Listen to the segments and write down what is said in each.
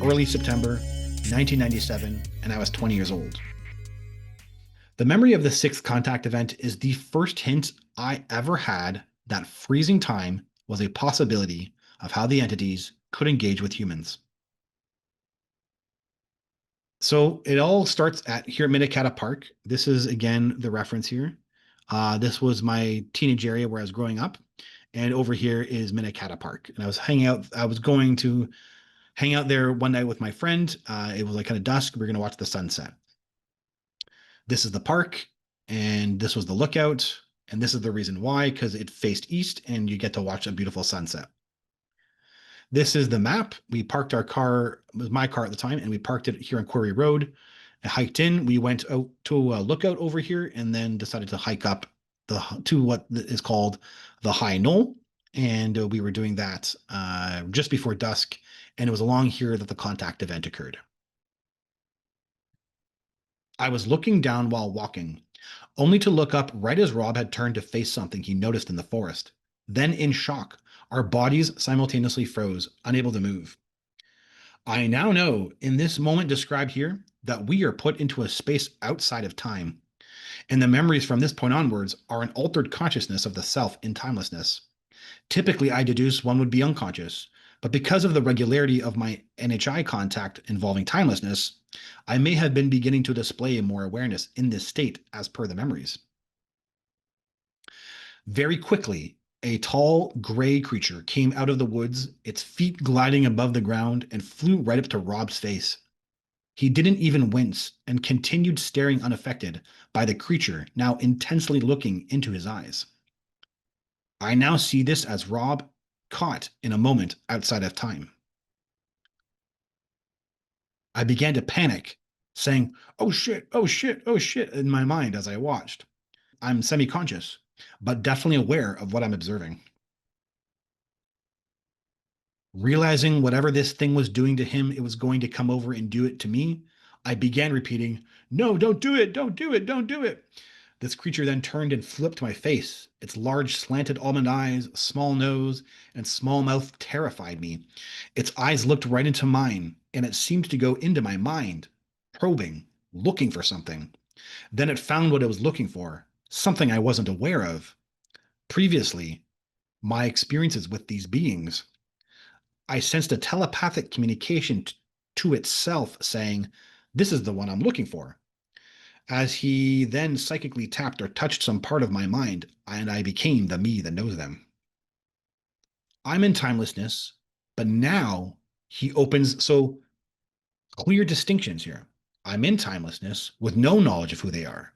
early September 1997, and I was 20 years old. The memory of the sixth contact event is the first hint I ever had that freezing time was a possibility of how the entities could engage with humans. So it all starts at here at Minnetonka Park. This is again the reference here. This was my teenage area where I was growing up, and over here is Minnetonka Park. And I was hanging out. I was going to hang out there one night with my friend. It was like kind of dusk. We were going to watch the sunset. This is the park, and this was the lookout, and this is the reason why, because it faced east, and you get to watch a beautiful sunset. This is the map. We parked our car, it was my car at the time, and we parked it here on Quarry Road. I hiked in. We went out to a lookout over here and then decided to hike up to what is called the High Knoll. And we were doing that just before dusk. And it was along here that the contact event occurred. I was looking down while walking, only to look up right as Rob had turned to face something he noticed in the forest. Then, in shock, our bodies simultaneously froze, unable to move. I now know, in this moment described here, that we are put into a space outside of time, and the memories from this point onwards are an altered consciousness of the self in timelessness. Typically, I deduce one would be unconscious, but because of the regularity of my NHI contact involving timelessness, I may have been beginning to display more awareness in this state as per the memories. Very quickly, a tall gray creature came out of the woods, its feet gliding above the ground, and flew right up to Rob's face. He didn't even wince and continued staring unaffected by the creature now intensely looking into his eyes. I now see this as Rob caught in a moment outside of time. I began to panic, saying, "Oh shit, oh shit, oh shit," in my mind as I watched. I'm semi conscious, but definitely aware of what I'm observing. Realizing whatever this thing was doing to him, it was going to come over and do it to me, I began repeating, "No, don't do it, don't do it, don't do it." This creature then turned and flipped to my face. Its large, slanted almond eyes, small nose, and small mouth terrified me. Its eyes looked right into mine, and it seemed to go into my mind, probing, looking for something. Then it found what it was looking for, something I wasn't aware of. Previously, my experiences with these beings, I sensed a telepathic communication to itself saying, "This is the one I'm looking for." As he then psychically tapped or touched some part of my mind, and I became the me that knows them. I'm in timelessness, but now he opens so clear distinctions here. I'm in timelessness with no knowledge of who they are.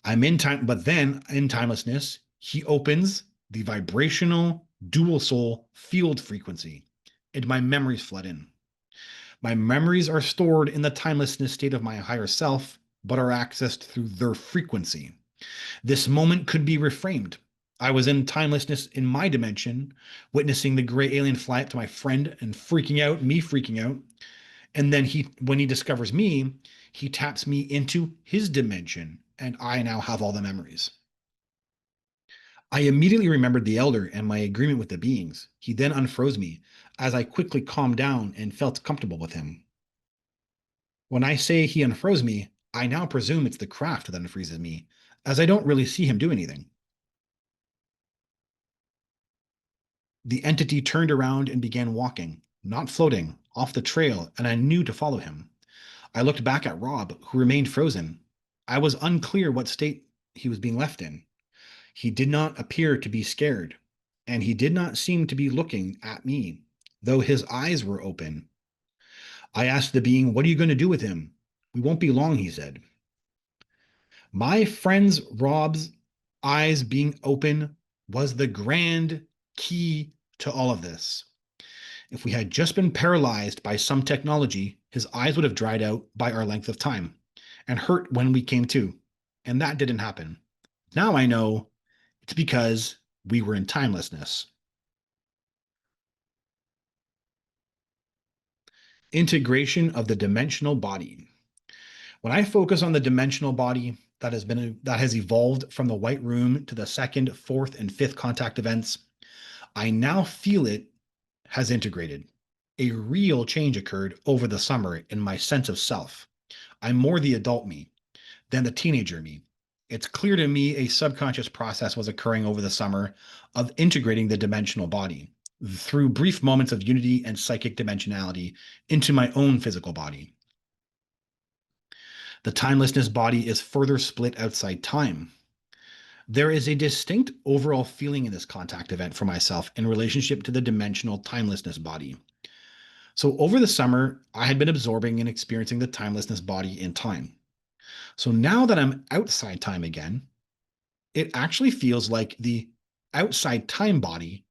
I'm in time, but then in timelessness, he opens the vibrational dual soul field frequency, and my memories flood in. My memories are stored in the timelessness state of my higher self, but are accessed through their frequency. This moment could be reframed. I was in timelessness in my dimension, witnessing the gray alien fly up to my friend and freaking out, me freaking out. And then when he discovers me, he taps me into his dimension, and I now have all the memories. I immediately remembered the elder and my agreement with the beings. He then unfroze me as I quickly calmed down and felt comfortable with him. When I say he unfroze me, I now presume it's the craft that unfreezes me, as I don't really see him do anything. The entity turned around and began walking, not floating, off the trail, and I knew to follow him. I looked back at Rob, who remained frozen. I was unclear what state he was being left in. He did not appear to be scared, and he did not seem to be looking at me, though his eyes were open. I asked the being, "What are you going to do with him?" "We won't be long," he said. My friend's Rob's eyes being open was the grand key to all of this. If we had just been paralyzed by some technology, his eyes would have dried out by our length of time and hurt when we came to. And that didn't happen. Now I know it's because we were in timelessness. Integration of the dimensional body. When I focus on the dimensional body that has evolved from the white room to the second, fourth, and fifth contact events, I now feel it has integrated. A real change occurred over the summer in my sense of self. I'm more the adult me than the teenager me. It's clear to me a subconscious process was occurring over the summer of integrating the dimensional body through brief moments of unity and psychic dimensionality into my own physical body. The timelessness body is further split outside time. There is a distinct overall feeling in this contact event for myself in relationship to the dimensional timelessness body. So, over the summer, I had been absorbing and experiencing the timelessness body in time. So, now that I'm outside time again, it actually feels like the outside time body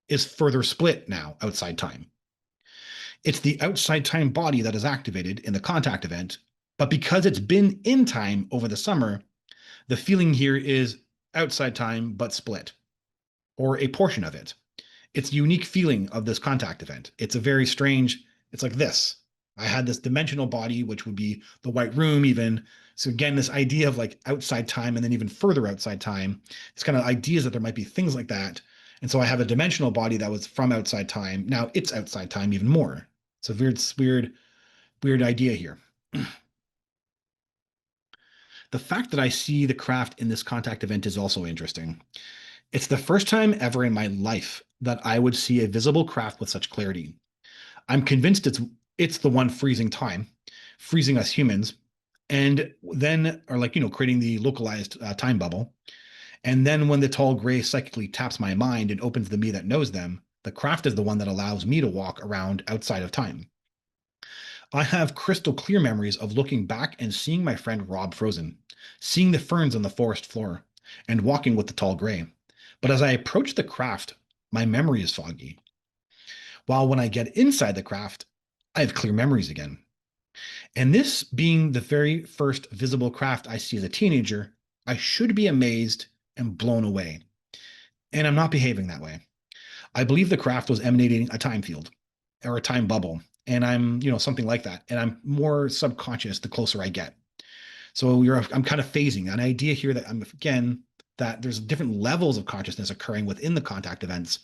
is further split now outside time. It's the outside time body that is activated in the contact event, but because it's been in time over the summer, the feeling here is outside time but split, or a portion of it. It's a unique feeling of this contact event. It's a very strange, it's like this. I had this dimensional body, which would be the white room, even. So, again, this idea of like outside time and then even further outside time, it's kind of ideas that there might be things like that. And so I have a dimensional body that was from outside time. Now it's outside time even more. It's a weird idea here. The fact that I see the craft in this contact event is also interesting. It's the first time ever in my life that I would see a visible craft with such clarity. I'm convinced it's the one freezing time, freezing us humans, and then or like creating the localized time bubble. And then when the tall gray psychically taps my mind and opens the me that knows them, the craft is the one that allows me to walk around outside of time. I have crystal clear memories of looking back and seeing my friend Rob frozen, seeing the ferns on the forest floor, and walking with the tall gray. But as I approach the craft, my memory is foggy. While when I get inside the craft, I have clear memories again. And this being the very first visible craft I see as a teenager, I should be amazed and blown away. And I'm not behaving that way. I believe the craft was emanating a time field or a time bubble. And I'm, something like that. And I'm more subconscious the closer I get. So I'm kind of phasing an idea here that that there's different levels of consciousness occurring within the contact events.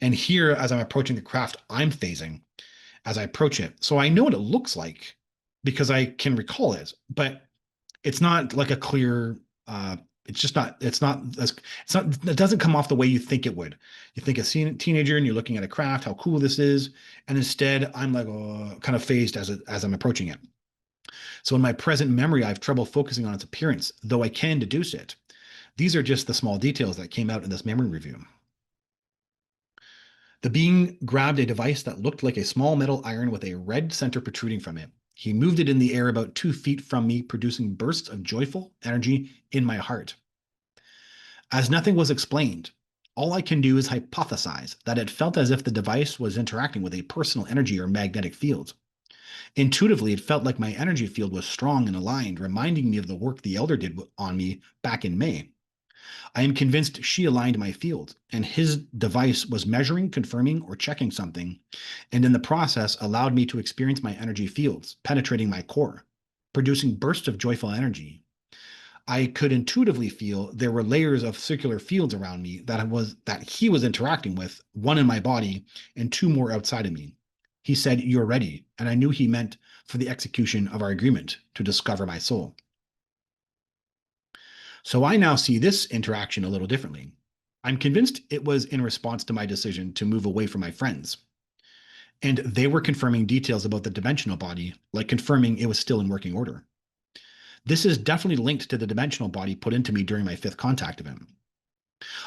And here, as I'm approaching the craft, I'm phasing as I approach it. So I know what it looks like because I can recall it, but it's not like a clear, it's just not, it doesn't come off the way you think it would. You think a teenager and you're looking at a craft, how cool this is. And instead I'm like, oh, kind of phased as I'm approaching it. So in my present memory, I have trouble focusing on its appearance, though I can deduce it. These are just the small details that came out in this memory review. The being grabbed a device that looked like a small metal iron with a red center protruding from it. He moved it in the air about 2 feet from me, producing bursts of joyful energy in my heart. As nothing was explained, all I can do is hypothesize that it felt as if the device was interacting with a personal energy or magnetic field. Intuitively, it felt like my energy field was strong and aligned, reminding me of the work the Elder did on me back in May. I am convinced she aligned my field, and his device was measuring, confirming, or checking something, and in the process allowed me to experience my energy fields, penetrating my core, producing bursts of joyful energy. I could intuitively feel there were layers of circular fields around me that he was interacting with, one in my body and two more outside of me. He said, "You're ready," and I knew he meant for the execution of our agreement to discover my soul. So I now see this interaction a little differently. I'm convinced it was in response to my decision to move away from my friends. And they were confirming details about the dimensional body, like confirming it was still in working order. This is definitely linked to the dimensional body put into me during my fifth contact event.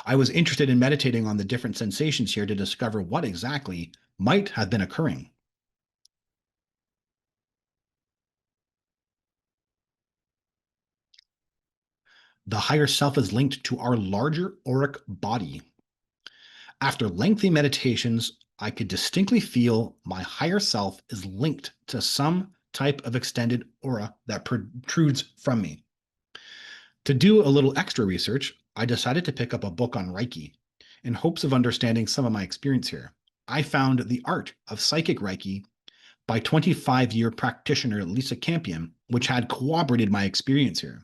I was interested in meditating on the different sensations here to discover what exactly might have been occurring. The higher self is linked to our larger auric body. After lengthy meditations, I could distinctly feel my higher self is linked to some type of extended aura that protrudes from me. To do a little extra research, I decided to pick up a book on Reiki in hopes of understanding some of my experience here. I found The Art of Psychic Reiki by 25-year practitioner Lisa Campion, which had corroborated my experience here.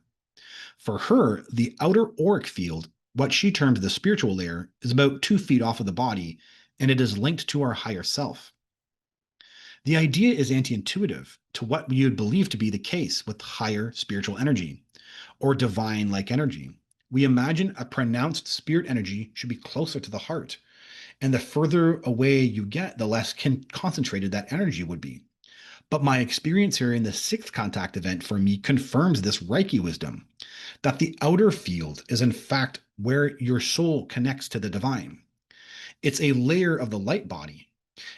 For her, the outer auric field, what she terms the spiritual layer, is about 2 feet off of the body, and it is linked to our higher self. The idea is anti intuitive to what you'd believe to be the case with higher spiritual energy or divine like energy. We imagine a pronounced spirit energy should be closer to the heart, and the further away you get, the less concentrated that energy would be. But my experience here in the sixth contact event for me confirms this Reiki wisdom that the outer field is, in fact, where your soul connects to the divine. It's a layer of the light body.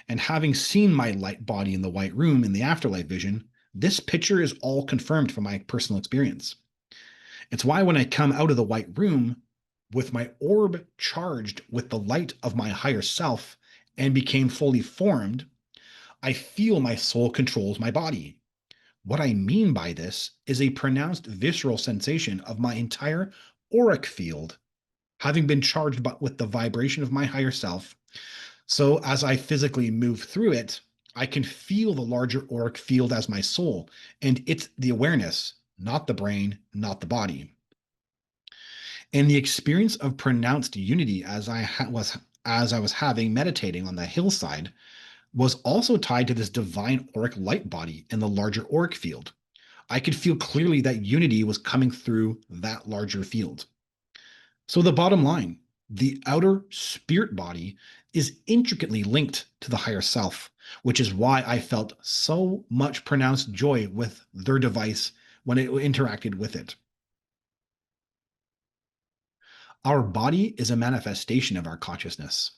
And having seen my light body in the white room in the afterlife vision, this picture is all confirmed from my personal experience. It's why when I come out of the white room with my orb charged with the light of my higher self and became fully formed, I feel my soul controls my body. What I mean by this is a pronounced visceral sensation of my entire auric field having been charged with the vibration of my higher self. So as I physically move through it, I can feel the larger auric field as my soul, and it's the awareness, not the brain, not the body. And the experience of pronounced unity as I was having meditating on the hillside was also tied to this divine auric light body in the larger auric field. I could feel clearly that unity was coming through that larger field. So the bottom line, the outer spirit body is intricately linked to the higher self, which is why I felt so much pronounced joy with their device when it interacted with it. Our body is a manifestation of our consciousness.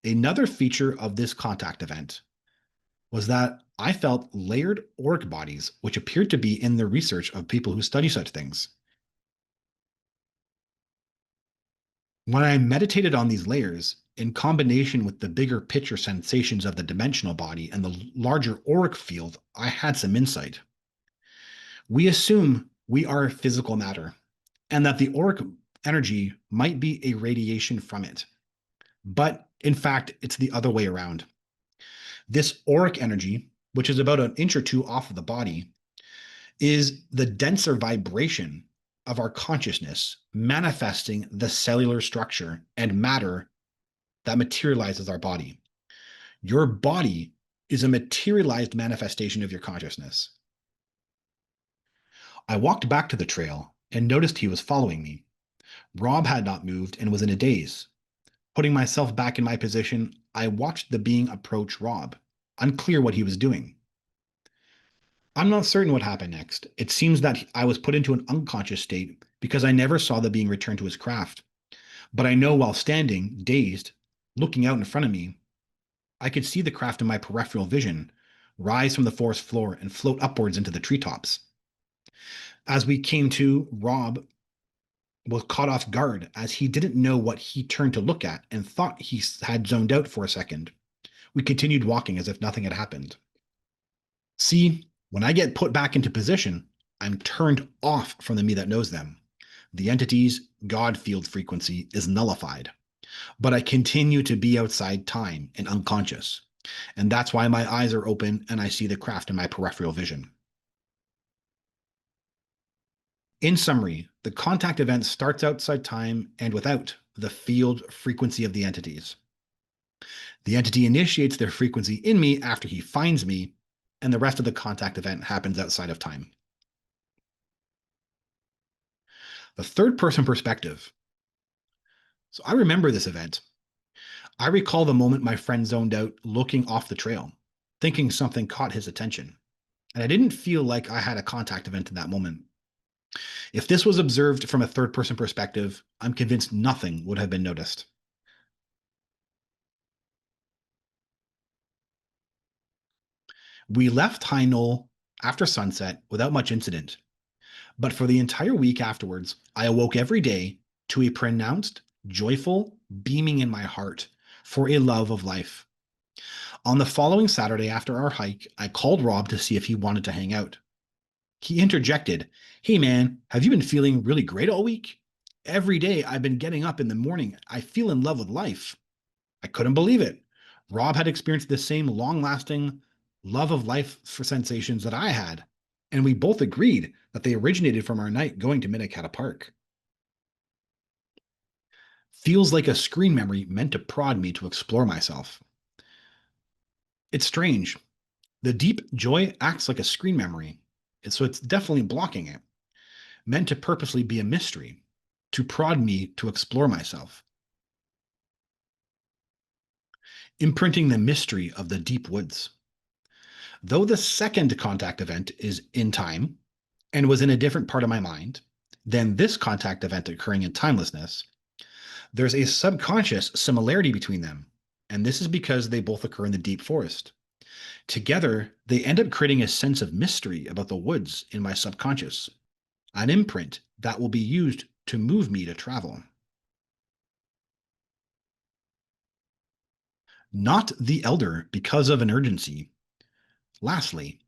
Another feature of this contact event was that I felt layered auric bodies, which appeared to be in the research of people who study such things. When I meditated on these layers, in combination with the bigger picture sensations of the dimensional body and the larger auric field, I had some insight. We assume we are physical matter and that the auric energy might be a radiation from it. But in fact, it's the other way around. This auric energy, which is about an inch or two off of the body, is the denser vibration of our consciousness manifesting the cellular structure and matter that materializes our body. Your body is a materialized manifestation of your consciousness. I walked back to the trail and noticed he was following me. Rob had not moved and was in a daze. Putting myself back in my position, I watched the being approach Rob, unclear what he was doing. I'm not certain what happened next. It seems that I was put into an unconscious state because I never saw the being return to his craft. But I know while standing, dazed, looking out in front of me, I could see the craft in my peripheral vision rise from the forest floor and float upwards into the treetops. As we came to, Rob was caught off guard as he didn't know what he turned to look at and thought he had zoned out for a second. We continued walking as if nothing had happened. See, when I get put back into position, I'm turned off from the me that knows them. The entity's God field frequency is nullified, but I continue to be outside time and unconscious. And that's why my eyes are open and I see the craft in my peripheral vision. In summary, the contact event starts outside time and without the field frequency of the entities. The entity initiates their frequency in me after he finds me, and the rest of the contact event happens outside of time. The third person perspective. So I remember this event. I recall the moment my friend zoned out looking off the trail, thinking something caught his attention. And I didn't feel like I had a contact event in that moment. If this was observed from a third person perspective, I'm convinced nothing would have been noticed. We left High Knoll after sunset without much incident, but for the entire week afterwards, I awoke every day to a pronounced, joyful beaming in my heart for a love of life. On the following Saturday after our hike, I called Rob to see if he wanted to hang out. He interjected, "Hey man, have you been feeling really great all week? Every day I've been getting up in the morning. I feel in love with life." I couldn't believe it. Rob had experienced the same long lasting love of life for sensations that I had. And we both agreed that they originated from our night going to Minnetonka Park. Feels like a screen memory meant to prod me to explore myself. It's strange. The deep joy acts like a screen memory, so it's definitely blocking it, meant to purposely be a mystery, to prod me to explore myself. Imprinting the mystery of the deep woods. Though the second contact event is in time and was in a different part of my mind than this contact event occurring in timelessness, there's a subconscious similarity between them, and this is because they both occur in the deep forest. Together, they end up creating a sense of mystery about the woods in my subconscious, an imprint that will be used to move me to travel. Not the elder because of an urgency. Lastly,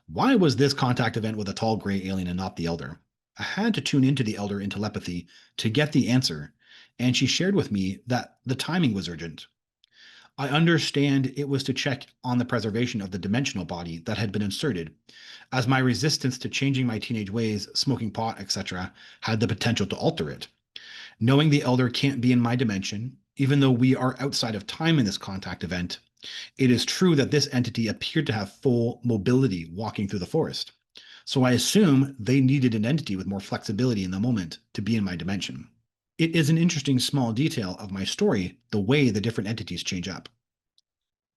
why was this contact event with a tall gray alien and not the elder? I had to tune into the elder in telepathy to get the answer, and she shared with me that the timing was urgent. I understand it was to check on the preservation of the dimensional body that had been inserted, as my resistance to changing my teenage ways, smoking pot, etc., had the potential to alter it. Knowing the elder can't be in my dimension, even though we are outside of time in this contact event, it is true that this entity appeared to have full mobility walking through the forest. So I assume they needed an entity with more flexibility in the moment to be in my dimension. It is an interesting small detail of my story, the way the different entities change up.